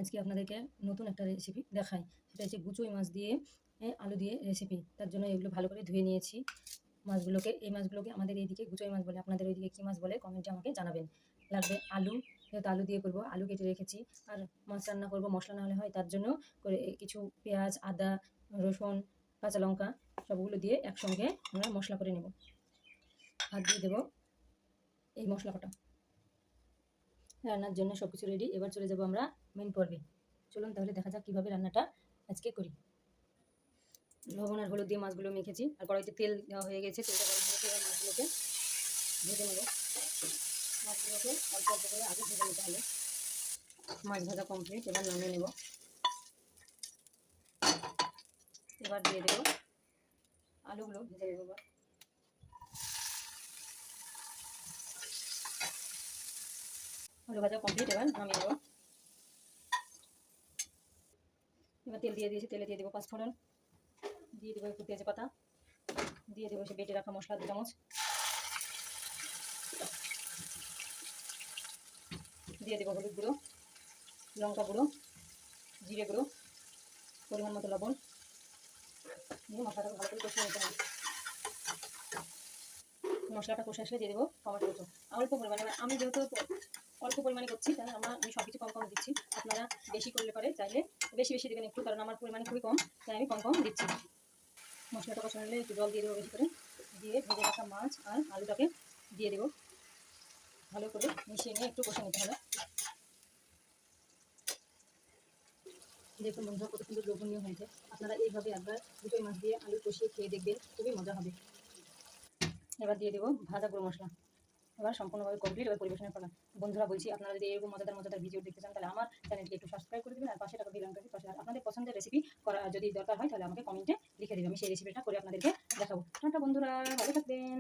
আজকে আপনাদেরকে নতুন একটা রেসিপি দেখাই। সেটা হচ্ছে গুচোই মাছ দিয়ে আলু দিয়ে রেসিপি। তার জন্য এগুলো ভালো করে ধুয়ে নিয়েছি মাছগুলোকে। এই মাছগুলোকে আমাদের এইদিকে গুচোই মাছ বলে, আপনাদের ওইদিকে কী মাছ বলে কমেন্টে আমাকে জানাবেন। লাগবে আলু, যেহেতু আলু দিয়ে করবো আলু কেটে রেখেছি। আর মাছ রান্না করবো, মশলা না হলে হয়, তার জন্য করে কিছু পেঁয়াজ, আদা, রসুন, কাঁচা লঙ্কা সবগুলো দিয়ে একসঙ্গে আমরা মশলা করে নেব। আর দিয়ে দেবো এই মশলা কটা। রান্নার জন্য সব কিছু রেডি। এবার চলে যাব আমরা মেন পর্বে। চলুন তাহলে দেখা যাক কীভাবে রান্নাটা আজকে করি। লবণ আর হলুদ দিয়ে মাছগুলো মেখেছি, আর কড়াইতে তেল দেওয়া হয়ে গেছে। তেলটা গরম হয়েছে, এবার মাছগুলোকে ভেজে নেব। মাছগুলোকে অল্প অল্প করে আগে ভেজে নিতে হবে। মাছ ভাজা কমপ্লিট, এবার নামিয়ে নেব। এবার দিয়ে দেবো আলুগুলো, ভেজে দেবো। এবার আলু ভাজা কমপ্লিট, এবার নামিয়ে নেব। এবার তেল দিয়ে দিয়েছি, তেলে দিয়ে দেবো পাঁচফোড়ন, দিয়ে দেবো একটু তেজপাতা, দিয়ে দেবো সে বেটে রাখা মশলা 2 চামচ, দিয়ে দেবো হলুদ গুঁড়ো, লঙ্কা গুঁড়ো, জিরে গুঁড়ো, পরিমাণ মতো লবণ দিয়ে মশলাটা ভালো করে কষিয়ে নিতে হবে। মশলাটা কষে আসলে দিয়ে দেবো টমেটো কুচো অল্প পরিমাণে। আমি যেহেতু অল্প পরিমাণে করছি, তাহলে আমি সব কিছু কম কম দিচ্ছি। আপনারা বেশি করলে পারে চাইলে বেশি বেশি দেবেন একটু, কারণ আমার পরিমাণ খুবই কম, তাই আমি কম কম দিচ্ছি। মশলাটা কষানো হলে একটু জল দিয়ে দেবো বেশি করে, দিয়ে ভেজে রাখা মাছ আর আলুটাকে দিয়ে দেবো। ভালো করে মিশিয়ে নিয়ে একটু কষে নিতে হবে। দেখুন বন্ধুরা, কত সুন্দর লোভনীয় হয়েছে। আপনারা এইভাবে একবার গুচোই মাছ দিয়ে আলু কষিয়ে খেয়ে দেখবেন, খুবই মজা হবে। এবার দিয়ে দেবো ভাজা গুঁড়ো মশলা। এবার সম্পূর্ণভাবে কমপ্লিট। এবার পরিবেশনের পালা। বন্ধুরা বলছি, আপনারা যদি এরকম মজাদার মজাদার ভিডিও দেখতে চান, তাহলে আমার চ্যানেলটিকে একটু সাবস্ক্রাইব করে দেবেন, আর পাশে টাকা দিলাম পাশে। আর আপনাদের পছন্দের রেসিপি করা যদি দরকার হয়, তাহলে আমাকে কমেন্টে লিখে দেবেন। আমি সেই রেসিপিটা করে আপনাদেরকে দেখাবো। টাটা বন্ধুরা, ভালো থাকবেন।